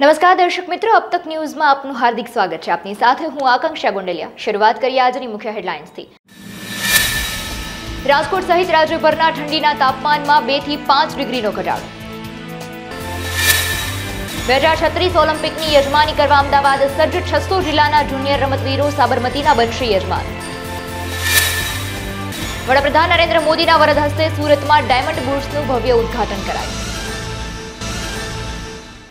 नमस्कार दर्शक मित्रों, अब तक न्यूज में आपનું हार्दिक स्वागत है। आपनी સાથે હું આકાંક્ષા ગુંડલિયા। શરૂઆત કરીએ આજની મુખ્ય હેડલાઇન્સ થી। રાજકોટ સહિત રાજ્યભરના ઠંડીના તાપમાનમાં 2 થી 5 ડિગ્રીનો ઘટાડો। 2036 ઓલિમ્પિકની યજમાની કરવા અમદાવાદ સજ્જ 600 જિલ્લાના જુનિયર રમતવીરો સાબરમતીના બનશે યજમાન। વડાપ્રધાન નરેન્દ્ર મોદીના વરદ હસ્તે સુરતમાં ડાયમંડ બુર્સનું ભવ્ય ઉદ્ઘાટન કરાયું।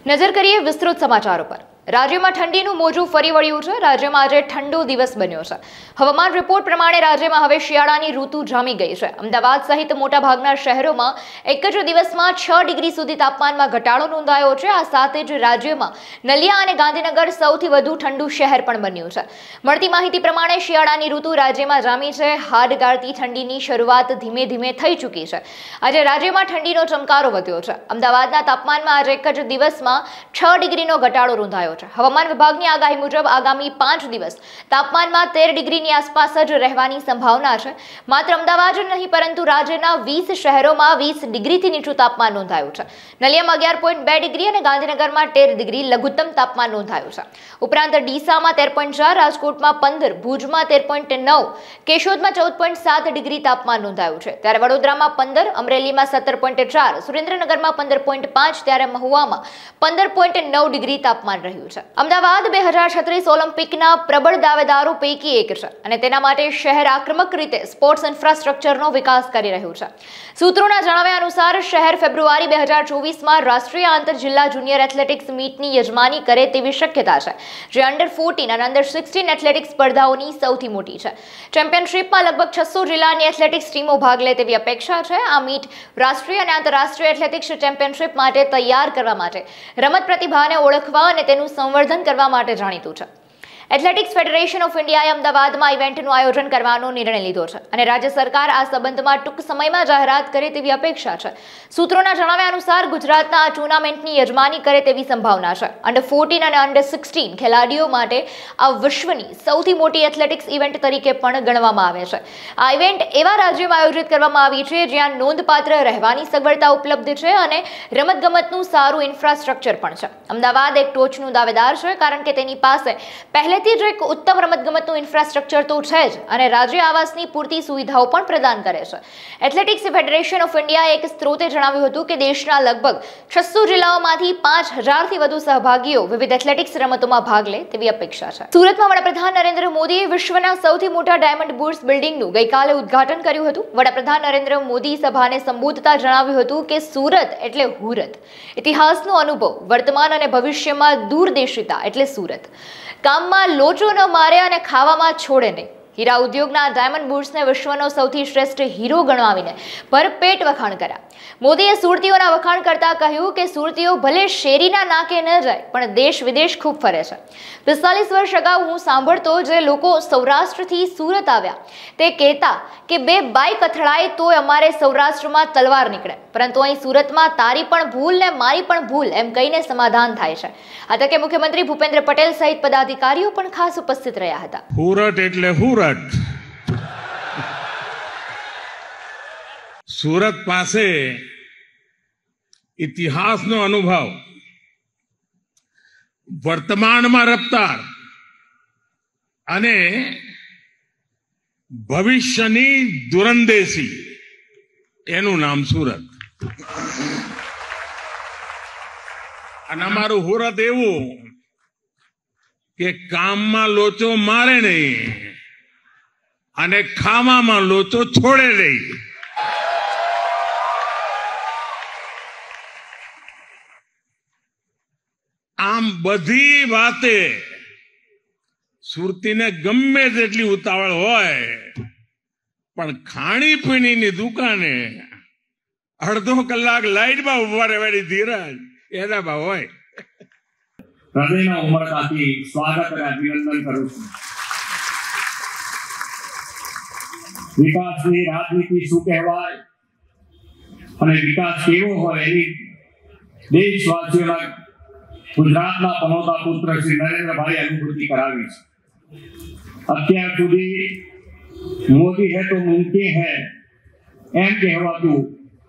नजर करिए विस्तृत समाचारों पर। राज्य में ठंडी मोजू फरी वळ्युं छे। राज्य में आज ठंडो दिवस बन्यो छे। हवामान रिपोर्ट प्रमाणे राज्य में हवे शियाळानी ऋतु जामी गई है। अमदावाद सहित मोटा भागना शहरों में एक ज दिवस में 6 डिग्री सुधी तापमान में घटाडो नोंधायो छे। आ साथे ज राज्य में नलिया और गांधीनगर सौथी वधु ठंडू शहर पण बन्युं छे। मळती माहिती प्रमाणे शियाळानी ऋतु राज्य में जामी छे। हाड गाळती ठंडीनी शरूआत धीमे धीमे थई चूकी छे। आज राज्य में ठंडीनो चमकारो वध्यो छे। अमदावादना तापमान में आज एक ज दिवस में 6 डिग्रीनो घटाडो नोंधायो छे। हवामान विभागनी आगाही मुजब आगामी 5 दिवस तापमान में 13 डिग्री आसपास ज रहेवानी संभावना है। मात्र अमदावाद ज नहीं परंतु राज्यना 20 शहरों में 20 डिग्री थी नीचुं तापमान नोंधायुं छे। नलिया में 11.2 डिग्री और गांधीनगर में 13 डिग्री लघुत्तम तापमान नोंधायुं छे। उपरांत डीसा में 13.4, राजकोट में 15, भुज में 13.9, केशोद में 14.7 डिग्री तापमान नोंधायुं छे। त्यारे वडोदरा में 15, अमरेली में 17.4, सुरेन्द्रनगर में 15.5, त्यारे महुआ में 15.9 डिग्री तापमान रह्युं छे। अमदावाद 2036 ओलिम्पिकना प्रबळ दावेदारो पैकी एक छे અને તેના માટે શહેર આક્રમક રીતે સ્પોર્ટ્સ ઇન્ફ્રાસ્ટ્રક્ચરનો વિકાસ કરી રહ્યું છે। સૂત્રોના જણાવ્યા અનુસાર શહેર ફેબ્રુઆરી 2024 માં રાષ્ટ્રીય આંતર જિલ્લા જુનિયર એથ્લેટિક્સ મીટની યજમાની કરે તેવી શક્યતા છે, જે અંડર 14 અને અંડર 16 એથ્લેટિક્સ સ્પર્ધાઓની સૌથી મોટી છે। ચેમ્પિયનશિપમાં લગભગ 600 જિલ્લાની એથ્લેટિક્સ ટીમો ભાગ લે તેવી અપેક્ષા છે। આ મીટ રાષ્ટ્રીય અને આંતરરાષ્ટ્રીય એથ્લેટિક્સ ચેમ્પિયનશિપ માટે તૈયાર કરવા માટે રમત પ્રતિભાને ઓળખવા અને તેનું સંવર્ધન કરવા માટે જાણીતું છે। એથ્લેટિક્સ ફેડરેશન ઓફ ઇન્ડિયાએ અમદાવાદમાં ઇવેન્ટનું આયોજન કરવાનો નિર્ણય લીધો છે અને રાજ્ય સરકાર આ સંબંધમાં ટૂંક સમયમાં જાહેરાત કરે તેવી અપેક્ષા છે। સૂત્રોના જણાવ્યા અનુસાર ગુજરાતના આ ટુર્નામેન્ટની યજમાની કરે તેવી સંભાવના છે। અંડર 14 અને અંડર 16 ખેલાડીઓ માટે આ વિશ્વની સૌથી મોટી એથ્લેટિક્સ ઇવેન્ટ તરીકે પણ ગણવામાં આવે છે। આ ઇવેન્ટ એવા રાજ્યમાં આયોજિત કરવામાં આવી છે જ્યાં નોંધપાત્ર રહેવાની સગવડતા ઉપલબ્ધ છે અને રમતગમતનું સારું ઇન્ફ્રાસ્ટ્રક્ચર પણ છે। અમદાવાદ એક ટોચનું દાવેદાર છે કારણ કે તેની પાસે પહેલે एक उत्तम रमतगमतનું ઇન્ફ્રાસ્ટ્રક્ચર તો છે જ અને રાજ્ય આવાસની પૂરતી સુવિધાઓ પણ પ્રદાન કરે છે। એથ્લેટિક્સ ફેડરેશન ઓફ ઇન્ડિયાએ એક સ્ત્રોતે જણાવ્યું હતું કે દેશના લગભગ 600 જિલ્લાઓમાંથી 5000 થી વધુ સહભાગીઓ વિવિધ એથ્લેટિક્સ રમતોમાં ભાગ લે તેવી અપેક્ષા છે। સુરતમાં વડાપ્રધાન નરેન્દ્ર મોદીએ વિશ્વના સૌથી મોટા ડાયમંડ બુર્સ બિલ્ડિંગનું ગઈકાલે ઉદ્ઘાટન કર્યું હતું। વડાપ્રધાન નરેન્દ્ર મોદી સભાને સંબોધતા જણાવ્યું હતું કે સુરત એટલે હુરત, ઇતિહાસનો અનુભવ, વર્તમાન અને ભવિષ્યમાં દૂરદેશિતા એટલે સુરત। કામમાં લોચો ન મારે અને ખાવામાં છોડે નહીં। હીરા ઉદ્યોગના ડાયમંડ બુર્સને વિશ્વનો સૌથી શ્રેષ્ઠ હીરો ગણવાવીને ભરપેટ વખાણ કર્યા। મોદીએ સુરતીઓના વખાણ કરતા કહ્યું કે સુરતીઓ ભલે શેરીના નાકે ન જાય પણ દેશ વિદેશ ખૂબ ફરે છે। 45 વર્ષ અગાઉ હું સાંભળતો જે લોકો સૌરાષ્ટ્રથી સુરત આવ્યા તે કહેતા કે 2 બાઇક અથડાય તોય અમારે સૌરાષ્ટ્રમાં તલવાર નીકળે, પરંતુ અહીં સુરતમાં તારી પણ ભૂલ ને મારી પણ ભૂલ એમ કહીને સમાધાન થાય છે। આ તકે મુખ્યમંત્રી ભૂપેન્દ્ર પટેલ સહિત પદાધિકારીઓ પણ ખાસ ઉપસ્થિત રહ્યા હતા। હુરત એટલે હુરત, સુરત પાસે ઇતિહાસનો અનુભવ, વર્તમાનમાં રફતાર અને ભવિષ્યની દૂરંદેશી, એનું નામ સુરત। અને અમારું હુરત એવું કે કામમાં લોચો મારે નહીં અને ખાવામાં લોચો છોડે નહીં। આમ બધી વાતે સુરતીને ગમે તેટલી ઉતાવળ હોય પણ ખાણીપીણીની દુકાને અડધો કલાક લાઈટમાં ઉભા રહેવાની ધીરજ એનામાં હોય। હૃદયના ઉમળકાથી સ્વાગત અને અભિનંદન કરું છું। વિકાસની રાજનીતિ શું કહેવાય અને વિકાસ કેવો હોય એની દેશવાસીઓના ગુજરાતના પનોતા પુત્ર શ્રી નરેન્દ્રભાઈ અનુભૂતિ કરાવી છે। અત્યાર સુધી મોદી હે તો મુમકિન હે એમ કહેવાતું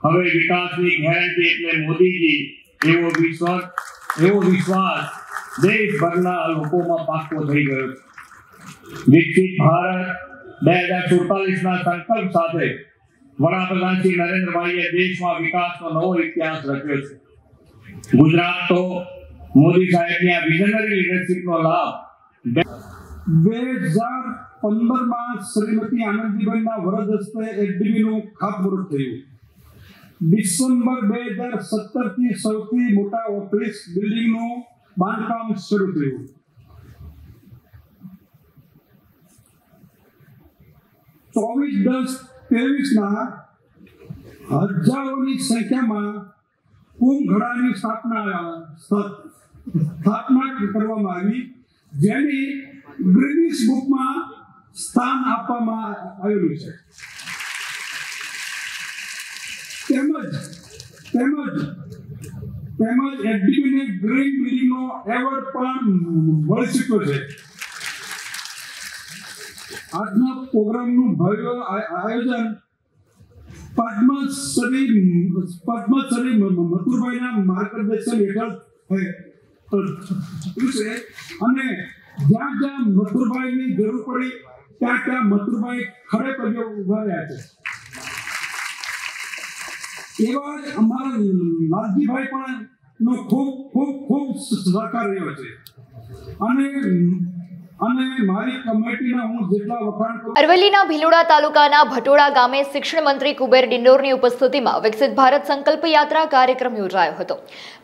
હવે વિકાસની ગેરંટી એટલે મોદીજી એવો વિશ્વાસ એવો વિશ્વાસ દેશભરના લોકોમાં પાકો થઈ ગયો છે. વિકસિત ભારત 2047ના સંકલ્પ સાથે વડાપ્રધાન શ્રી નરેન્દ્રભાઈએ દેશમાં વિકાસનો નવો ઇતિહાસ રચ્યો છે. ગુજરાત તો મોદી સાહેબની આ વિઝનરી લીડરશીપનો લાભ 2015માં શ્રીમતી આનંદીબેનના વરદ હસ્તે એડીબીનું ખાતમુહૂર્ત થયું. ડિસેમ્બર 2017 થી સૌથી મોટા ઓફિસ બિલ્ડિંગનું બાંધકામ શરૂ થયું. 24/10/23ના હજારોની સંખ્યામાં કુંભઘડાની સ્થાપના કરવામાં આવી, જેની ગ્રીનિશ બુકમાં સ્થાન આપવામાં આવેલું છે. તેમજ એડીબીને ગ્રીન બિલ્ડિંગનો એવોર્ડ પણ મળી ચૂક્યો છે. આજના પ્રોગ્રામનું ભવ્ય આયોજન પદ્મશ્રી મથુરભાઈના માર્ગદર્શન હેઠળ થયું છે અને જ્યાં જ્યાં મથુરભાઈની જરૂર પડી ત્યાં મથુરભાઈ ખડે પગે ઉભા રહ્યા છે. એવા જ અમારા લાલજીભાઈ પણ નો ખૂબ સહકાર રહ્યો છે અને મારી કમિટીના હું જેટલા વખાણ કરું. અરવલ્લીના ભિલોડા તાલુકાના ભટોડા ગામે શિક્ષણ મંત્રી કુબેર ડિંડોરની ઉપસ્થિતિમાં વિકસિત ભારત સંકલ્પ યાત્રા કાર્યક્રમ યોજાયો હતો.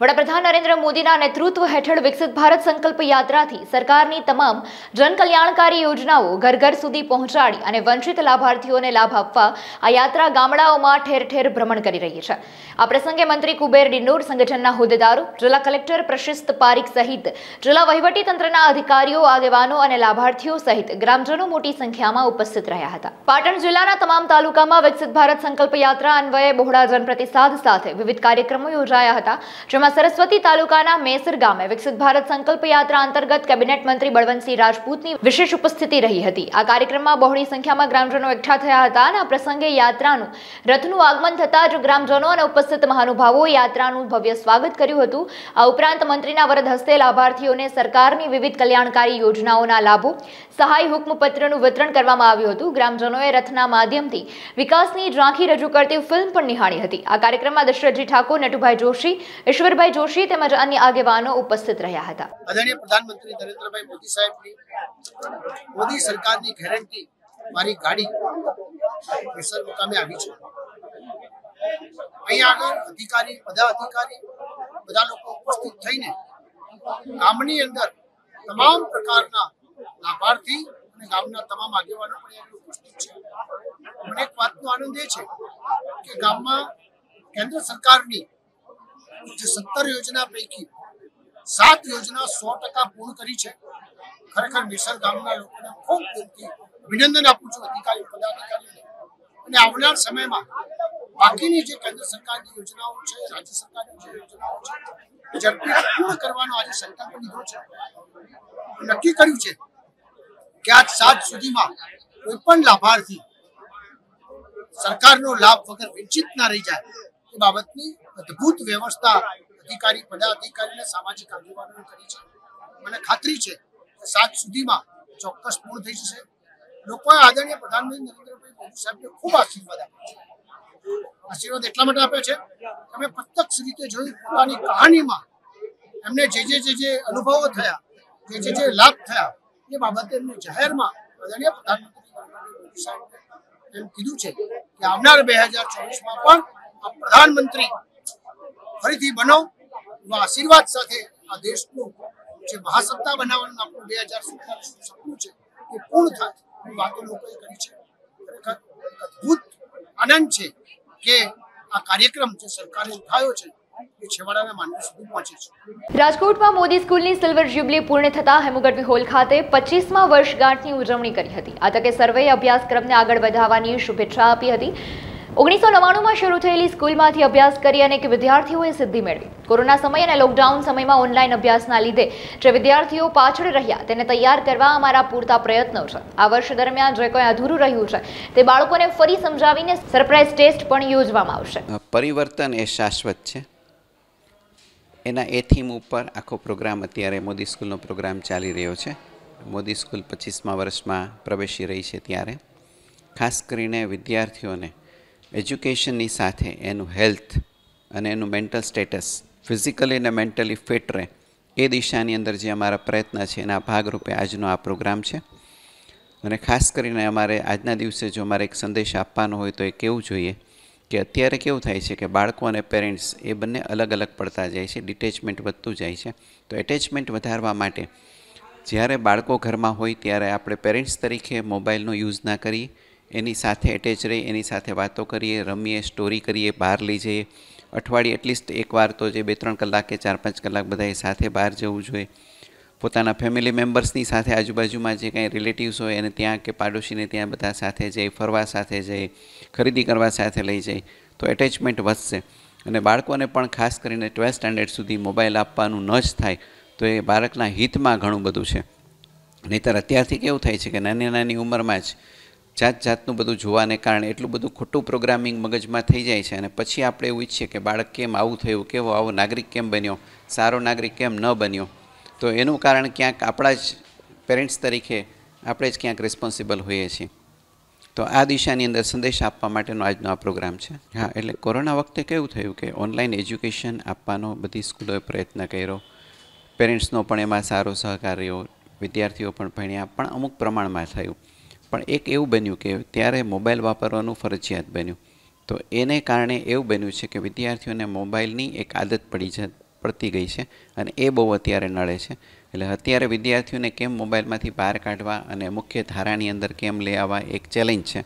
વડાપ્રધાન નરેન્દ્ર મોદીના નેતૃત્વ હેઠળ વિકસિત ભારત સંકલ્પ યાત્રાથી સરકારની તમામ જનકલ્યાણકારી યોજનાઓ ઘર ઘર સુધી પહોંચાડી અને વંચિત લાભાર્થીઓને લાભ આપવા આ યાત્રા ગામડાઓમાં ઠેર ઠેર ભ્રમણ કરી રહી છે. આ પ્રસંગે મંત્રી કુબેર ડિંડોર, સંગઠનના હોદ્દેદારો, જિલ્લા કલેક્ટર પ્રશિસ્ત પારીખ સહિત જિલ્લા વહીવટીતંત્રના અધિકારીઓ, આગેવાનો અને લાભાર્થીઓ સહિત ગ્રામજનો મોટી સંખ્યામાં ઉપસ્થિત રહ્યા હતા. પાટણ જિલ્લાના તમામ તાલુકામાં વિકસિત ભારત સંકલ્પ યાત્રા અન્વયે બહોળા જનપ્રતિસાદ સાથે વિવિધ કાર્યક્રમો યોજાયા હતા, જેમાં સરસ્વતી તાલુકાના મેસર ગામે વિકસિત ભારત સંકલ્પ યાત્રા અંતર્ગત કેબિનેટ મંત્રી બળવંતસિંહ રાજપૂતની વિશેષ ઉપસ્થિતિ રહી હતી. આ કાર્યક્રમમાં બહોળી સંખ્યામાં ગ્રામજનો એકઠા થયા હતા અને આ પ્રસંગે યાત્રાનું રથનું આગમન થતાં જ ગ્રામજનો અને ઉપસ્થિત મહાનુભાવોએ યાત્રાનું ભવ્ય સ્વાગત કર્યું હતું. આ ઉપરાંત મંત્રીના વરદ હસ્તે લાભાર્થીઓને સરકારની વિવિધ કલ્યાણકારી યોજનાઓના લાભો, સહાય હુકમપત્રનું વિતરણ કરવામાં આવ્યું હતું. ગ્રામજનોએ રથના માધ્યમથી વિકાસની ઝાંખી રજૂ કરતી ફિલ્મ પણ નિહાળી હતી. આ કાર્યક્રમમાં દશરથજી ઠાકોર, નટુભાઈ જોશી, ઈશ્વરભાઈ જોશી તેમજ અન્ય આગેવાનો ઉપસ્થિત રહ્યા હતા. આદરણીય પ્રધાનમંત્રી નરેન્દ્રભાઈ મોદી સાહેબની મોદી સરકારની ગેરંટી મારી ગાડી કેસર મુકામે આવી છે. અહીંયા આગળ બધા અધિકારી બધા લોકો ઉપસ્થિત થઈને ગામની અંદર તમામ પ્રકારના લાભાર્થી અને ગામના તમામ આગેવાનો પણ ઉપસ્થિત છે. મને એક વાતનો આનંદ એ છે કે ગામમાં કેન્દ્ર સરકારની જે 17 યોજના પૈકી 7 યોજના 100% પૂર્ણ કરી છે. ખરેખર મેસર ગામના લોકોને ખૂબ દિલથી અભિનંદન આપું છું, અધિકારીઓ, પદાધિકારીઓને. અને આવનાર સમયમાં બાકીની જે કેન્દ્ર સરકારની યોજનાઓ છે, રાજ્ય સરકારની જે યોજનાઓ છે, ઝડપી પૂર્ણ કરવાનો આજે સંકલ્પ લીધો છે. નક્કી કર્યું છે કે આજ 7 સુધીમાં કોઈ પણ લાભાર્થી સરકારનો લાભ વગર વંચિત ના રહી જાય એ બાબતની અદ્ભુત વ્યવસ્થા અધિકારી, પદાધિકારી અને સામાજિક આગેવાનોએ કરી છે. મને ખાતરી છે કે 7 સુધીમાં ચોક્કસ પૂર્ણ થઈ જશે. લોકોએ આદરણીય પ્રધાનમંત્રી નરેન્દ્રભાઈ મોદી સાહેબને ખૂબ આશીર્વાદ આપ્યા છે. આશીર્વાદ એટલા માટે આપ્યા છે કે અમે પ્રત્યક્ષ રીતે જોયું પોતાની કહાનીમાં એમને જે અનુભવો થયા, જે લાભ થયા એ બાબતે એમને જાહેરમાં આદરણીય પ્રધાનમંત્રી મોદી સાહેબે એમ કીધું છે કે આવનાર 2024માં પણ આ પ્રધાનમંત્રી ફરીથી બનો એવા આશીર્વાદ સાથે આ દેશનું જે મહાસત્તા બનાવવાનું આપણું 2047નું સપનું છે એ પૂર્ણ થાય એવી વાતો લોકોએ કરી છે. ખરેખર અદ્ભુત આનંદ છે કે આ કાર્યક્રમ જે સરકારે ઉઠાવ્યો છે એ છેવાડાના માનવી સુધી પહોંચે છે. રાજકોટમાં મોદી સ્કૂલની સિલ્વર જ્યુબલી પૂર્ણ થતા હેમુગઢવી હોલ ખાતે 25મા વર્ષગાંઠની ઉજવણી કરી હતી. આ તકે સર્વેએ અભ્યાસક્રમને આગળ વધારવાની શુભેચ્છા આપી હતી. 1999માં શરૂ થયેલી સ્કૂલમાંથી અભ્યાસ કરી અનેક વિદ્યાર્થીઓએ સિદ્ધિ મેળવી. કોરોના સમય અને લોકડાઉન સમયમાં ઓનલાઈન અભ્યાસના લીધે જે વિદ્યાર્થીઓ પાછળ રહ્યા તેને તૈયાર કરવા અમારા પૂરતા પ્રયત્નો છે. આ વર્ષ દરમિયાન જે કોઈ અધૂરું રહ્યું છે તે બાળકોને ફરી સમજાવીને સરપ્રાઇઝ ટેસ્ટ પણ યોજવામાં આવશે. પરિવર્તન એ શાશ્વત છે. એના એ થીમ ઉપર આખો પ્રોગ્રામ અત્યારે મોદી સ્કૂલનો પ્રોગ્રામ ચાલી રહ્યો છે. મોદી સ્કૂલ 25મા વર્ષમાં પ્રવેશી રહી છે ત્યારે ખાસ કરીને વિદ્યાર્થીઓને એજ્યુકેશનની સાથે એનું હેલ્થ અને એનું મેન્ટલ સ્ટેટસ ફિઝિકલી અને મેન્ટલી ફિટ રહે એ દિશાની અંદર જે અમારા પ્રયત્ન છે એના ભાગરૂપે આજનો આ પ્રોગ્રામ છે. અને ખાસ કરીને અમારે આજના દિવસે જો અમારે એક સંદેશ આપવાનો હોય તો એ કેવું જોઈએ કે અત્યારે કેવું થાય છે કે બાળકો અને પેરેન્ટ્સ એ બંને અલગ અલગ પડતા જાય છે, ડિટેચમેન્ટ વધતું જાય છે. તો એટેચમેન્ટ વધારવા માટે જ્યારે બાળકો ઘરમાં હોય ત્યારે આપણે પેરેન્ટ્સ તરીકે મોબાઈલનો યુઝ ના કરીએ, એની સાથે એટેચ રહી, એની સાથે વાતો કરીએ, રમીએ, સ્ટોરી કરીએ, બહાર લઈ જઈએ. અઠવાડિયે એટલીસ્ટ એકવાર તો જે 2-3 કલાક કે 4-5 કલાક બધાએ સાથે બહાર જવું જોઈએ. પોતાના ફેમિલી મેમ્બર્સની સાથે આજુબાજુમાં જે કંઈ રિલેટિવ્સ હોય એને ત્યાં કે પાડોશીને ત્યાં બધા સાથે જઈ, ફરવા સાથે જઈ, ખરીદી કરવા સાથે લઈ જાય તો એટેચમેન્ટ વધશે. અને બાળકોને પણ ખાસ કરીને 12th સ્ટાન્ડર્ડ સુધી મોબાઈલ આપવાનું ન જ થાય તો એ બાળકના હિતમાં ઘણું બધું છે. નહીંતર અત્યારથી કેવું થાય છે કે નાની નાની ઉંમરમાં જ જાતનું બધું જોવાને કારણે એટલું બધું ખોટું પ્રોગ્રામિંગ મગજમાં થઈ જાય છે અને પછી આપણે એવું ઈચ્છીએ કે બાળક કેમ આવું થયું, કેવો આવો નાગરિક કેમ બન્યો, સારો નાગરિક કેમ ન બન્યો. તો એનું કારણ ક્યાંક આપણા જ પેરેન્ટ્સ તરીકે આપણે જ ક્યાંક રિસ્પોન્સિબલ હોઈએ છીએ. તો આ દિશાની અંદર સંદેશ આપવા માટેનો આજનો આ પ્રોગ્રામ છે. હા, એટલે કોરોના વખતે કેવું થયું કે ઓનલાઈન એજ્યુકેશન આપવાનો બધી સ્કૂલોએ પ્રયત્ન કર્યો, પેરેન્ટ્સનો પણ એમાં સારો સહકાર રહ્યો, વિદ્યાર્થીઓ પણ ભણ્યા, પણ અમુક પ્રમાણમાં થયું. પણ એક એવું બન્યું કે ત્યારે મોબાઈલ વાપરવાનું ફરજિયાત બન્યું. તો એને કારણે એવું બન્યું છે કે વિદ્યાર્થીઓને મોબાઈલની એક આદત પડતી ગઈ છે અને એ બહુ અત્યારે નડે છે. એટલે અત્યારે વિદ્યાર્થીઓને કેમ મોબાઈલમાંથી બહાર કાઢવા અને મુખ્ય ધારાની અંદર કેમ લઈ આવવા એક ચેલેન્જ છે.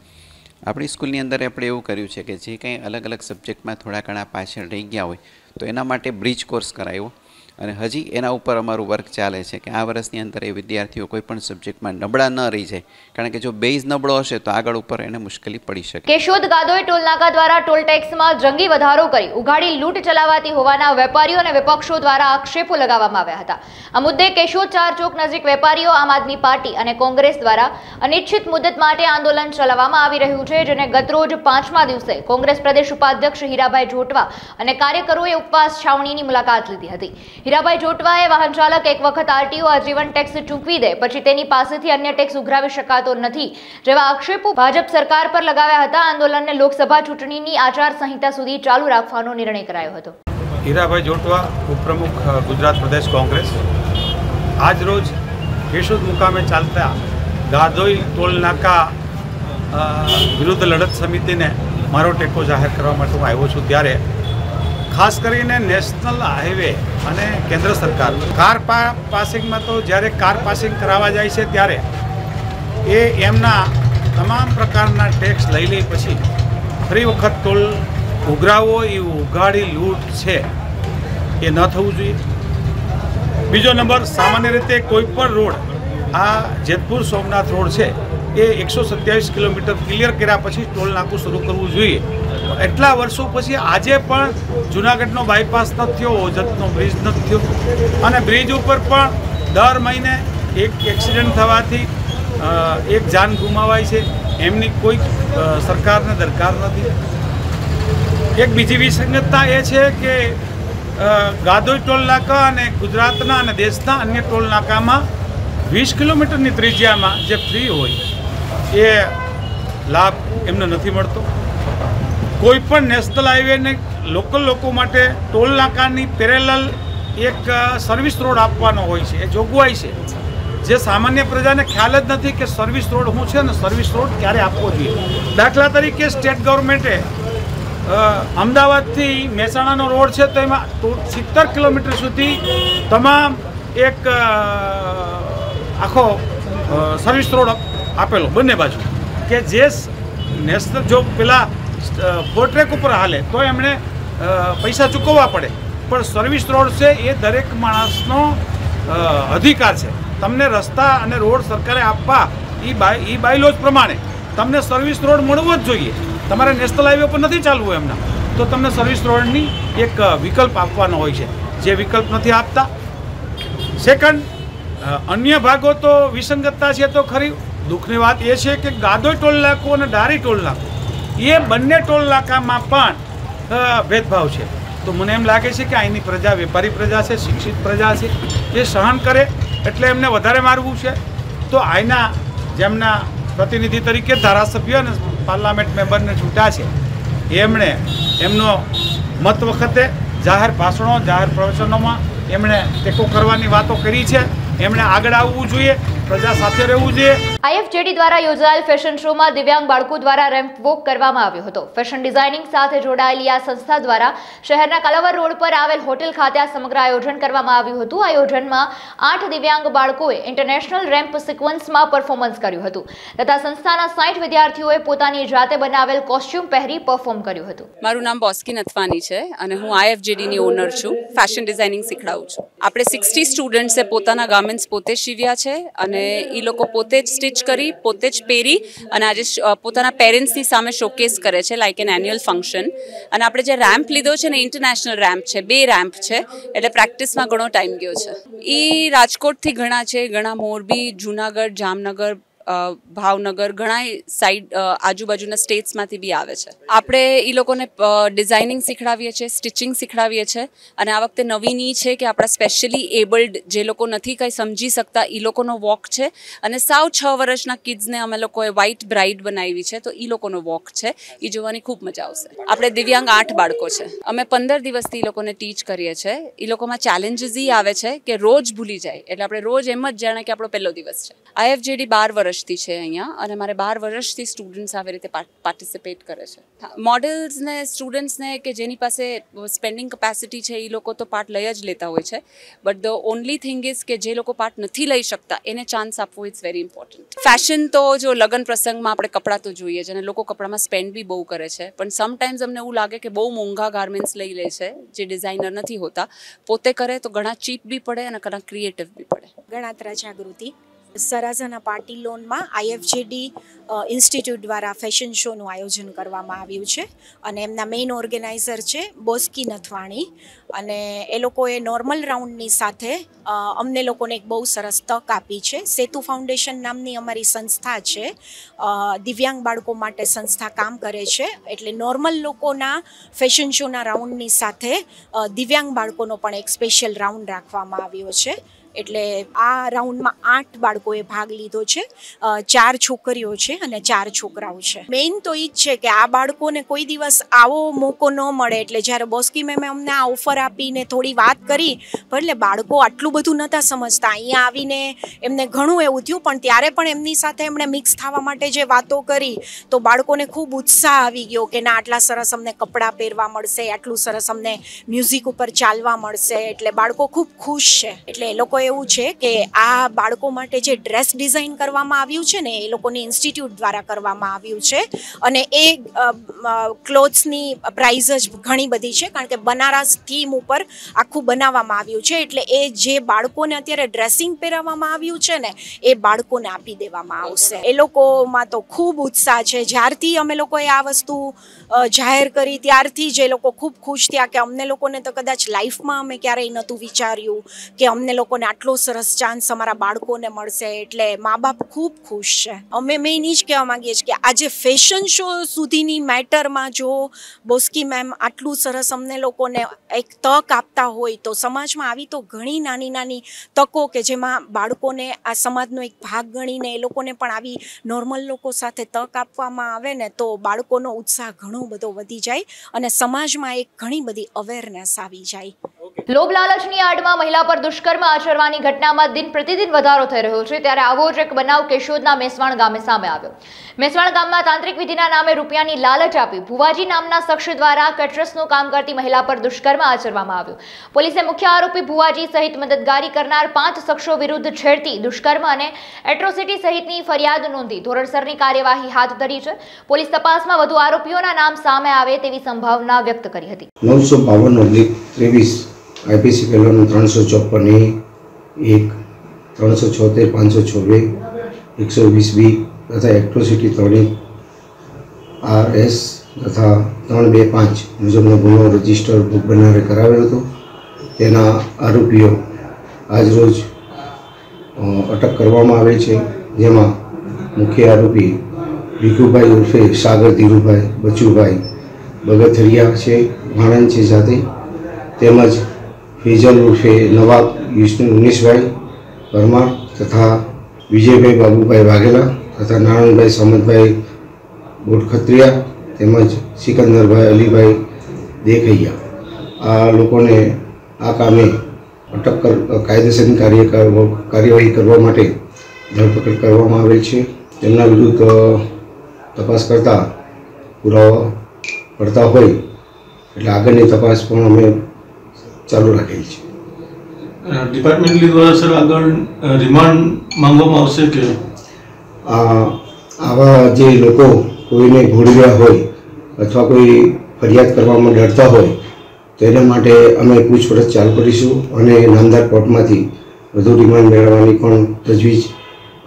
આપણી સ્કૂલની અંદર આપણે એવું કર્યું છે કે જે કંઈ અલગ અલગ સબ્જેક્ટમાં થોડા ઘણા પાછળ રહી ગયા હોય તો એના માટે બ્રિજ કોર્સ કરાવ્યો અને હજી એના ઉપર અમારું વર્ક ચાલે છે કે આ વર્ષની અંદર એ વિદ્યાર્થીઓ કોઈ પણ સબ્જેક્ટમાં નબળા ન રહી જાય, કારણ કે જો બેઝ નબળો હશે તો આગળ ઉપર એને મુશ્કેલી પડી શકે. કેશોદ ગાદોઈ ટોલ નાકા દ્વારા ટોલ ટેક્સમાં જંગી વધારો કરી ઉઘાડી લૂંટ ચલાવાતી હોવાના વેપારીઓ અને વિપક્ષો દ્વારા આક્ષેપો લગાવવામાં આવ્યા હતા. આ મુદ્દે કેશોદ 4 ચોક નજીક વેપારીઓ, આમ આદમી પાર્ટી અને કોંગ્રેસ દ્વારા અનિશ્ચિત મુદ્દત માટે આંદોલન ચલાવવામાં આવી રહ્યું છે, જેને ગતરોજ 5મા દિવસે કોંગ્રેસ પ્રદેશ ઉપાધ્યક્ષ હીરાભાઈ જોટવા અને કાર્યકરોએ ઉપવાસ છાવણીની મુલાકાત લીધી હતી. હીરાભાઈ જોટવાએ વાહન ચાલક એક વખત આરટીઓ આજીવન ટેક્સ ચૂકવી દે પછી તેની પાસેથી અન્ય ટેક્સ ઉઘરાવી શકાતો નથી જેવા આક્ષેપો ભાજપ સરકાર પર લગાવ્યા હતા. આંદોલનને લોકસભા ચૂંટણીની આચાર સંહિતા સુધી ચાલુ રાખવાનો નિર્ણય કરાયો હતો. હીરાભાઈ જોટવા, ઉપપ્રમુખ ગુજરાત પ્રદેશ કોંગ્રેસ, આજ રોજ કેશોદ મુકામે ચાલતા ગાદોઈ ટોલ નાકા વિરુદ્ધ લડત સમિતિને મારો ટેકો જાહેર કરવા માટે હું આવ્યો છું. ત્યારે ખાસ કરીને નેશનલ હાઈવે અને કેન્દ્ર સરકાર કાર પાસિંગમાં તો જ્યારે કાર પાસિંગ કરાવવા જાય છે ત્યારે એ એમના તમામ પ્રકારના ટેક્સ લઈ લે પછી ફરી વખત ટોલ ઉઘરાવો એ ઉઘાડી લૂંટ છે એ ન થવું જોઈએ. બીજો નંબર, સામાન્ય રીતે કોઈ પણ રોડ, આ જેતપુર સોમનાથ રોડ છે એ 127 કિલોમીટર ક્લિયર કર્યા પછી ટોલ નાકું શરૂ કરવું જોઈએ. એટલા વર્ષો પછી આજે પણ જૂનાગઢનો બાયપાસ નથી થયો, ઓજતનો બ્રિજ નથી થયો અને બ્રિજ ઉપર પણ દર મહિને એક એક્સિડન્ટ થવાથી એક જાન ગુમાવાય છે. એમની કોઈ સરકારને દરકાર નથી. એક બીજી વિસંગતતા એ છે કે ગાદોઈ ટોલ નાકા અને ગુજરાતના અને દેશના અન્ય ટોલ નાકામાં 20 કિલોમીટરની ત્રિજ્યામાં જે ફ્રી હોય એ લાભ એમને નથી મળતો. કોઈ પણ નેશનલ હાઈવેને લોકલ લોકો માટે ટોલ નાકાની પેરેલલ એક સર્વિસ રોડ આપવાનો હોય છે, એ જોગવાઈ છે જે સામાન્ય પ્રજાને ખ્યાલ જ નથી કે સર્વિસ રોડ શું છે અને સર્વિસ રોડ ક્યારે આપવો જોઈએ. દાખલા તરીકે સ્ટેટ ગવર્મેન્ટે અમદાવાદથી મહેસાણાનો રોડ છે તો એમાં 70 કિલોમીટર સુધી તમામ એક આખો સર્વિસ રોડ આપેલો બંને બાજુ, કે જે નેશનલ જો પેલા ફોર-ટ્રેક ઉપર હાલે તો એમણે પૈસા ચૂકવવા પડે, પણ સર્વિસ રોડ છે એ દરેક માણસનો અધિકાર છે. તમને રસ્તા અને રોડ સરકારે આપવા એ બાયલોજ પ્રમાણે તમને સર્વિસ રોડ મળવો જ જોઈએ. તમારે નેશનલ હાઈવે પર નથી ચાલવું એમના તો તમને સર્વિસ રોડની એક વિકલ્પ આપવાનો હોય છે, જે વિકલ્પ નથી આપતા. સેકન્ડ, અન્ય ભાગો તો વિસંગતતા છે તો ખરી. દુઃખની વાત એ છે કે ગાદોઈ ટોલ નાકું અને ડારી ટોલ નાકું એ બંને ટોલ નાકામાં પણ ભેદભાવ છે. તો મને એમ લાગે છે કે અહીંની પ્રજા વેપારી પ્રજા છે, શિક્ષિત પ્રજા છે, એ સહન કરે એટલે એમને વધારે મારવું છે. તો અહીંના જેમના પ્રતિનિધિ તરીકે ધારાસભ્ય અને પાર્લામેન્ટ મેમ્બરને ચૂંટ્યા છે એમણે એમનો મત વખતે જાહેર ભાષણો, જાહેર પ્રવચનોમાં એમણે ટેકો કરવાની વાતો કરી છે. એમણે આગળ આવવું જોઈએ, પ્રજા સાથે રહેવું જોઈએ. આઈએફજેડી દ્વારા યોજાયેલ ફેશન શોમાં દિવ્યાંગ બાળકો દ્વારા રેમ્પ વોક કરવામાં આવ્યો હતો. ફેશન ડિઝાઇનિંગ સાથે જોડાયેલી આ સંસ્થા દ્વારા શહેરના કલાવર રોડ પર આવેલ હોટેલ ખાતે આ સમગ્ર આયોજન કરવામાં આવ્યું હતું. આયોજનમાં 8 દિવ્યાંગ બાળકોએ ઇન્ટરનેશનલ રેમ્પ સિક્વન્સમાં પરફોર્મન્સ કર્યું હતું તથા સંસ્થાના 60 વિદ્યાર્થીઓએ પોતાની જાતે બનાવેલ કોસ્ચ્યુમ પહેરી પરફોર્મ કર્યું હતું. મારું નામ બોસ્કી નથવાની છે અને હું આઈએફજેડીની ઓનર છું. ફેશન ડિઝાઇનિંગ શીખડાવું છું. આપણે 60 સ્ટુડન્ટ્સે પોતાના ગાર્મેન્ટ્સ પોતે સીવ્યા છે અને એ લોકો પોતે જ સ્ટિચ કરી, પોતે જ પહેરી અને આજે પોતાના પેરેન્ટ્સની સામે શોકેસ કરે છે લાઇક એન એન્યુઅલ ફંક્શન. અને આપણે જે રેમ્પ લીધો છે ને ઇન્ટરનેશનલ રેમ્પ છે, 2 રેમ્પ છે, એટલે પ્રેક્ટિસમાં ઘણો ટાઈમ ગયો છે. એ રાજકોટથી ઘણા છે, ઘણા મોરબી, જૂનાગઢ, જામનગર, ભાવનગર, ઘણા સાઈડ આજુબાજુના સ્ટેટ્સમાંથી બી આવે છે. આપણે એ લોકોને ડિઝાઇનિંગ શીખડાવીએ છીએ, સ્ટિચિંગ શીખડાવીએ છીએ અને આ વખતે નવીન એ છે કે આપણા સ્પેશિયલી એબલ્ડ જે લોકો નથી કંઈ સમજી શકતા એ લોકોનો વોક છે અને સાવ 6 વર્ષના કિડ્સને અમે લોકોએ વ્હાઇટ બ્રાઇડ બનાવી છે. તો એ લોકોનો વોક છે, એ જોવાની ખૂબ મજા આવશે. આપણે દિવ્યાંગ 8 બાળકો છે. અમે 15 દિવસથી એ લોકોને ટીચ કરીએ છીએ. એ લોકોમાં ચેલેન્જીસ એ આવે છે કે રોજ ભૂલી જાય, એટલે આપણે રોજ એમ જ જાણે કે આપણો પહેલો દિવસ છે. આઈએફજેડી 12 વર્ષથી છે અહીંયા અને મારે 12 વર્ષથી સ્ટુડન્ટ્સ આવી રીતે પાર્ટિસિપેટ કરે છે. મોડલ્સને, સ્ટુડન્ટ્સને કે જેની પાસે સ્પેન્ડિંગ કેપેસિટી છે એ લોકો તો પાર્ટ લઈ જ લેતા હોય છે. But the only thing is કે જે લોકો પાર્ટ નથી લઈ શકતા એને ચાન્સ આપવો ઇટ્સ વેરી ઇમ્પોર્ટન્ટ. ફેશન તો જો લગ્ન પ્રસંગમાં આપણે કપડાં તો જોઈએ છે અને લોકો કપડામાં સ્પેન્ડ બી બહુ કરે છે, પણ સમટાઈમ્સ અમને એવું લાગે કે બહુ મોંઘા ગાર્મેન્ટ્સ લઈ લે છે જે ડિઝાઇનર નથી હોતા. પોતે કરે તો ઘણા ચીપ બી પડે અને ઘણા ક્રિએટિવ બી પડે. ગણાત્રા જાગૃતિ સરાઝાના પાર્ટી લોનમાં આઈએફજેડી ઇન્સ્ટિટ્યૂટ દ્વારા ફેશન શોનું આયોજન કરવામાં આવ્યું છે અને એમના મેઇન ઓર્ગેનાઇઝર છે બોસ્કી નથવાણી અને એ લોકોએ નોર્મલ રાઉન્ડની સાથે અમને લોકોને એક બહુ સરસ તક આપી છે. સેતુ ફાઉન્ડેશન નામની અમારી સંસ્થા છે, દિવ્યાંગ બાળકો માટે સંસ્થા કામ કરે છે. એટલે નોર્મલ લોકોના ફેશન શોના રાઉન્ડની સાથે દિવ્યાંગ બાળકોનો પણ એક સ્પેશિયલ રાઉન્ડ રાખવામાં આવ્યો છે. એટલે આ રાઉન્ડમાં 8 બાળકોએ ભાગ લીધો છે. 4 છોકરીઓ છે અને 4 છોકરાઓ છે. મેઇન તો એ જ છે કે આ બાળકોને કોઈ દિવસ આવો મોકો ન મળે. એટલે જ્યારે બોસ્કી મેમે અમને આ ઓફર આપીને થોડી વાત કરી, એટલે બાળકો આટલું બધું નહોતા સમજતા. અહીંયા આવીને એમને ઘણું એવું થયું, પણ ત્યારે પણ એમની સાથે એમણે મિક્સ થવા માટે જે વાતો કરી તો બાળકોને ખૂબ ઉત્સાહ આવી ગયો કે ના, આટલા સરસ અમને કપડાં પહેરવા મળશે, આટલું સરસ અમને મ્યુઝિક ઉપર ચાલવા મળશે. એટલે બાળકો ખૂબ ખુશ છે. એટલે એ લોકો એવું છે કે આ બાળકો માટે જે ડ્રેસ ડિઝાઇન કરવામાં આવ્યું છે ને એ લોકોની ઇન્સ્ટિટ્યૂટ દ્વારા કરવામાં આવ્યું છે અને એ ક્લોથ્સની પ્રાઇઝ જ ઘણી બધી છે, કારણ કે બનારસ થીમ ઉપર આખું બનાવવામાં આવ્યું છે. એટલે એ જે બાળકોને અત્યારે ડ્રેસિંગ પહેરાવવામાં આવ્યું છે ને એ બાળકોને આપી દેવામાં આવશે. એ લોકોમાં તો ખૂબ ઉત્સાહ છે. જ્યારથી અમે લોકોએ આ વસ્તુ જાહેર કરી ત્યારથી જ એ લોકો ખૂબ ખુશ થયા કે અમને લોકોને તો કદાચ લાઈફમાં અમે ક્યારેય નહોતું વિચાર્યું કે અમને લોકોને આટલો સરસ ચાન્સ અમારા બાળકોને મળશે. એટલે મા બાપ ખૂબ ખુશ છે. અમે મેઇન એ જ કહેવા માંગીએ છીએ કે આજે ફેશન શો સુધીની મેટરમાં જો બોસ્કી મેમ આટલું સરસ અમને લોકોને એક તક આપતા હોય તો સમાજમાં આવી તો ઘણી નાની નાની તકો કે જેમાં બાળકોને આ સમાજનો એક ભાગ ગણીને એ લોકોને પણ આવી નોર્મલ લોકો સાથે તક આપવામાં આવે ને તો બાળકોનો ઉત્સાહ ઘણો બધો વધી જાય અને સમાજમાં એક ઘણી બધી અવેરનેસ આવી જાય. લોભ લાલચની આડમાં મહિલા પર દુષ્કર્મ આચરવાની ઘટનામાં દિન પ્રતિદિન વધારો થઈ રહ્યો છે, ત્યારે આવો જ એક બનાવ કેશોદના મેસવાણ ગામે સામે આવ્યો. મેસવાણ ગામમાં તાંત્રિક વિધિના નામે રૂપિયાની લાલચ આપી ભુવાજી નામના શખ્સ દ્વારા કેટરસનું કામ કરતી મહિલા પર દુષ્કર્મ આચરવામાં આવ્યું. પોલીસે મુખ્ય આરોપી ભુવાજી સહિત મદદગારી કરનાર 5 શખ્સો વિરુદ્ધ છેડતી, દુષ્કર્મ અને એટ્રોસિટી સહિતની ફરિયાદ નોંધી ધોરણસરની કાર્યવાહી હાથ ધરી છે. પોલીસ તપાસમાં વધુ આરોપીઓના નામ સામે આવે તેવી સંભાવના વ્યક્ત કરી હતી. 952 આઈપીસી પહેલાનું 354 1 376 526 120B તથા એટ્રોસિટી 3 RS તથા 325 મુજબનો ગુનો રજીસ્ટર બુક બનારે કરાવ્યો હતો. તેના આરોપીઓ આજરોજ અટક કરવામાં આવે છે, જેમાં મુખ્ય આરોપી ભીખુભાઈ ઉર્ફે સાગર ધીરુભાઈ બચુભાઈ બગથરિયા છે, વાણંદ છે જાતે, તેમજ ફેજલ ઉર્ફે નવાબ યુનિસભાઈ પરમાર તથા વિજયભાઈ બાબુભાઈ વાઘેલા તથા નારાયણભાઈ સામંતભાઈ બોટખત્રિયા તેમજ સિકંદરભાઈ અલીભાઈ દેખૈયા આ લોકોને આ કામે કાયદેસરની કાર્યવાહી કરવા માટે ધરપકડ કરવામાં આવેલ છે. તેમના વિરુદ્ધ તપાસ કરતા પુરાવા પડતા હોય એટલે આગળની તપાસ પણ અમે ચાલુ રાખેલી છે. ડિપાર્ટમેન્ટલી દ્વારા સર આગળ રિમાન્ડ માંગવામાં આવશે કે આવા જે લોકો કોઈને ઘોડવ્યા હોય અથવા કોઈ ફરિયાદ કરવામાં ડરતા હોય તો એના માટે અમે પૂછપરછ ચાલુ કરીશું અને નામદાર કોર્ટમાંથી વધુ રિમાન્ડ મેળવવાની પણ તજવીજ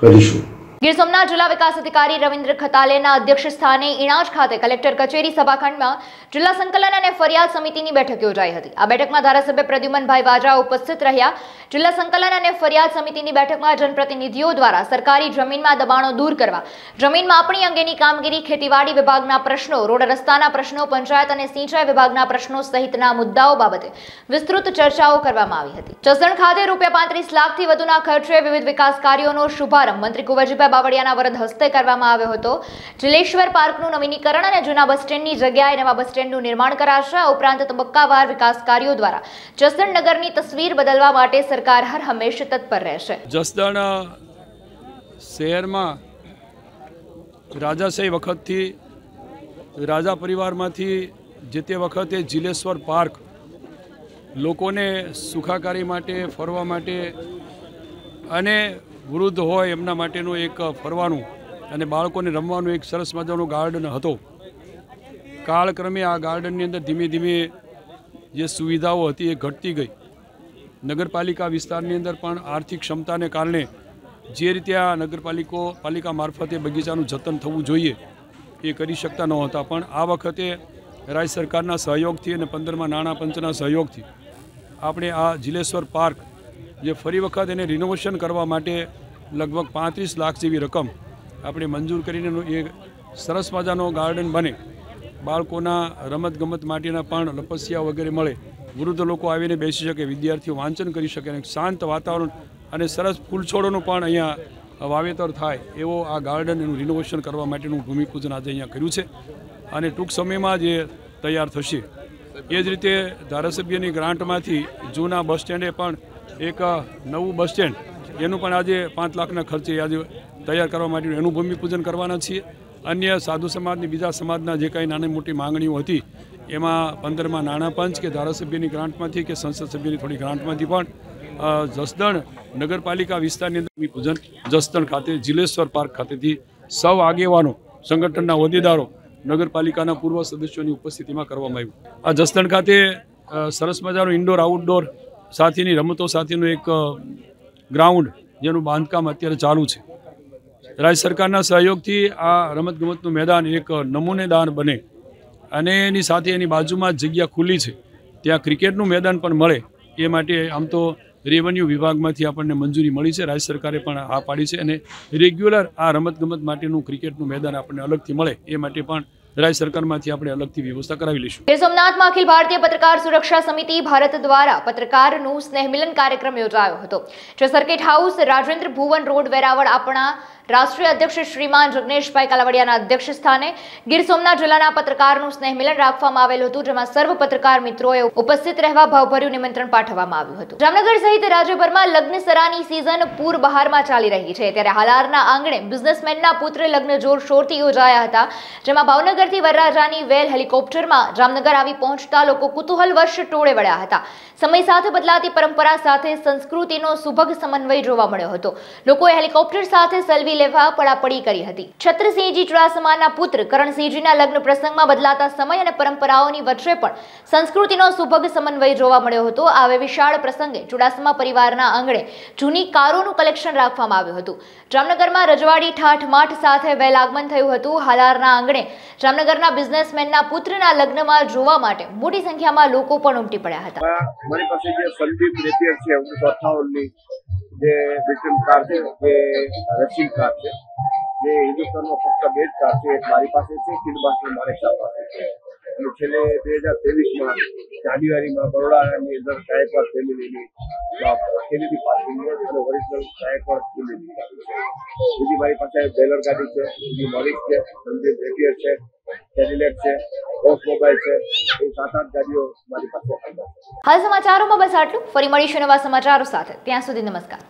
કરીશું. ગીર સોમનાથ જિલ્લા વિકાસ અધિકારી રવિન્દ્ર ખતાલેના અધ્યક્ષ સ્થાને ઇણાજ ખાતે કલેક્ટર કચેરી સભાખંડમાં જિલ્લા સંકલન અને ફરિયાદ સમિતિની બેઠક યોજાઈ હતી. આ બેઠકમાં ધારાસભ્ય પ્રદ્યુમનભાઈ વાજા ઉપસ્થિત રહ્યા. જિલ્લા સંકલન અને ફરિયાદ સમિતિની બેઠકમાં જનપ્રતિનિધિઓ દ્વારા સરકારી જમીનમાં દબાણો દૂર કરવા, જમીન માપણી અંગેની કામગીરી, ખેતીવાડી વિભાગના પ્રશ્નો, રોડ રસ્તાના પ્રશ્નો, પંચાયત અને સિંચાઈ વિભાગના પ્રશ્નો સહિતના મુદ્દાઓ બાબતે વિસ્તૃત ચર્ચાઓ કરવામાં આવી હતી. જસદણ ખાતે ₹35 લાખથી વધુના ખર્ચે વિવિધ વિકાસ કાર્યોનો શુભારંભ મંત્રી કુંવરજીભાઈ બાવળિયાના વરદ હસ્તે કરવામાં આવ્યો હતો. જિલેશ્વર પાર્કનું નવીનીકરણ અને જૂના બસ સ્ટેન્ડની જગ્યાએ નવા બસ સ્ટેન્ડનું નિર્માણ કરાશે. આ ઉપરાંત તબક્કાવાર વિકાસ કાર્યો દ્વારા જસદણ નગરની તસવીર બદલવા માટે સરકાર હર હંમેશ તત્પર રહેશે. જસદણ શહેરમાં રાજાશાહી વખતથી રાજા પરિવારમાંથી જે તે વખતે જિલેશ્વર પાર્ક લોકોને સુખાકારી માટે, ફરવા માટે અને વૃદ્ધ હોય એમના માટેનું એક ફરવાનું અને બાળકોને રમવાનું એક સરસ મજાનું ગાર્ડન હતો. કાળક્રમે આ ગાર્ડનની અંદર ધીમે ધીમે જે સુવિધાઓ હતી એ ઘટતી ગઈ. નગરપાલિકા વિસ્તારની અંદર પણ આર્થિક ક્ષમતાને કારણે જે રીતે આ પાલિકા મારફતે બગીચાનું જતન થવું જોઈએ એ કરી શકતા નહોતા. પણ આ વખતે રાજ્ય સરકારના સહયોગથી અને 15મા નાણાં પંચના સહયોગથી આપણે આ જિલેશ્વર પાર્ક જે ફરી વખત એને રિનોવેશન કરવા માટે લગભગ 35 લાખ જેવી રકમ આપણે મંજૂર કરીને એક સરસ મજાનો ગાર્ડન બને, બાળકોના રમતગમત માટેના પણ લપસિયા વગેરે મળે, વૃદ્ધ લોકો આવીને બેસી શકે, વિદ્યાર્થીઓ વાંચન કરી શકે અને શાંત વાતાવરણ અને સરસ ફૂલછોડોનું પણ અહીંયા વાવેતર થાય એવો આ ગાર્ડન એનું રિનોવેશન કરવા માટેનું ભૂમિપૂજન આજે અહીંયા કર્યું છે અને ટૂંક સમયમાં જે તૈયાર થશે. એ જ રીતે ધારાસભ્યની ગ્રાન્ટમાંથી જૂના બસ સ્ટેન્ડે પણ એક નવું બસ સ્ટેન્ડ એનું પણ આજે 5 લાખના ખર્ચે આજે તૈયાર કરવા માટેનું એનું ભૂમિપૂજન કરવાના છીએ. અન્ય સાધુ સમાજની, બીજા સમાજના જે કાંઈ નાની મોટી માંગણીઓ હતી એમાં 15મા નાણાં પંચ કે ધારાસભ્યની ગ્રાન્ટમાંથી કે સંસદ સભ્યની થોડી ગ્રાન્ટમાંથી પણ જસદણ નગરપાલિકા વિસ્તારની અંદર ભૂમિપૂજન જસદણ ખાતે જિલેશ્વર પાર્ક ખાતેથી સૌ આગેવાનો, સંગઠનના હોદ્દેદારો, નગરપાલિકાના પૂર્વ સદસ્યોની ઉપસ્થિતિમાં કરવામાં આવ્યું. આ જસદણ ખાતે સરસ મજાનું ઇન્ડોર આઉટડોર સાથેની રમતો સાથેનું એક ગ્રાઉન્ડ જેનું બાંધકામ અત્યારે ચાલુ છે. રાજ્ય સરકારના સહયોગથી આ રમતગમતનું મેદાન એક નમૂનેદાર બને અને એની સાથે એની બાજુમાં જ જગ્યા ખુલ્લી છે, ત્યાં ક્રિકેટનું મેદાન પણ મળે એ માટે આમ તો રેવન્યુ વિભાગમાંથી આપણને મંજૂરી મળી છે, રાજ્ય સરકારે પણ હા પાડી છે અને રેગ્યુલર આ રમતગમત માટેનું ક્રિકેટનું મેદાન આપણને અલગથી મળે એ માટે પણ રાજ્ય સરકારમાંથી આપણે અલગથી વ્યવસ્થા કરાવી લઈશું. ગીર સોમનાથમાં અખિલ ભારતીય પત્રકાર સુરક્ષા સમિતિ ભારત દ્વારા પત્રકારનું સ્નેહ મિલન કાર્યક્રમ યોજાયો હતો, જે સર્કિટ હાઉસ, રાજેન્દ્ર ભુવન રોડ, વેરાવળ આપણા રાષ્ટ્રીય અધ્યક્ષ શ્રીમાન જગનેશભાઈ કાલાવડિયાના અધ્યક્ષ સ્થાને ગીર સોમનાથ જિલ્લાના પત્રકારનું સ્નેહ મિલન રાખવામાં આવેલું હતું, જેમાં સર્વ પત્રકાર મિત્રોએ ઉપસ્થિત રહેવા ભાવભર્યું નિમંત્રણ પાઠવવામાં આવ્યું હતું. જામનગર સહિત રાજ્યભરમાં લગ્નસરાની સિઝન પૂર બહારમાં ચાલી રહી છે, ત્યારે હાલારના આંગણે બિઝનેસમેનના પુત્ર લગ્ન જોરશોરથી યોજાયા હતા, જેમાં ભાવનગરથી વરરાજાની વેલ હેલિકોપ્ટરમાં જામનગર આવી પહોંચતા લોકો કુતૂહલવશ ટોળે વળ્યા હતા. સમય સાથે બદલાતી પરંપરા સાથે સંસ્કૃતિનો સુભગ સમન્વય જોવા મળ્યો હતો. લોકોએ હેલિકોપ્ટર સાથે સેલ્ફી લેવા પડાપડી કરી હતી. છત્રસિંહજી ચુડાસમાના પુત્ર કરણસિંહજીના લગ્ન પ્રસંગમાં બદલાતા સમય અને પરંપરાઓની વચ્ચે પણ સંસ્કૃતિનો સુભગ સમન્વય જોવા મળ્યો હતો. આ વિશાળ પ્રસંગે ચુડાસમા પરિવારના આંગણે જૂની કારોનું કલેક્શન રાખવામાં આવ્યું હતું. જામનગરમાં રજવાડી ઠાઠમાઠ સાથે વેલ આગમન થયું હતું. હાલારના આંગણે જામનગરના બિઝનેસમેનના પુત્રના લગ્નમાં જોવા માટે મોટી સંખ્યામાં લોકો પણ ઉમટી પડ્યા હતા. મારી પાસે જે સંદીપ નેપિયર છે 1958ની જે બ્રિટન કાર છે, જે રશિયન કાર છે, જે હિન્દુસ્તાનમાં ફક્ત 2 કાર છે, એક મારી પાસે છે, કિડબાસ્ટર મારી પાસે છે. અને છેલ્લે 2023માં જાન્યુઆરીમાં બરોડાની અંદર ગાયકવાડ ફેમિલીની ખેલીથી પાર્કિંગ અને ઓરિજિનલ ગાયકવાડ ફેમિલી બીજી મારી પાસે બેલર ગાડી છે, બીજી મોરિસ છે, સંદીપ રેડિયર છે, કેડિલેક છે, બોસ મોબાઈલ છે, એ 7-8 ગાડીઓ મારી પાસે. હાલ સમાચારોમાં બસ આટલું. ફરી મળીશું નવા સમાચારો સાથે. ત્યાં સુધી નમસ્કાર.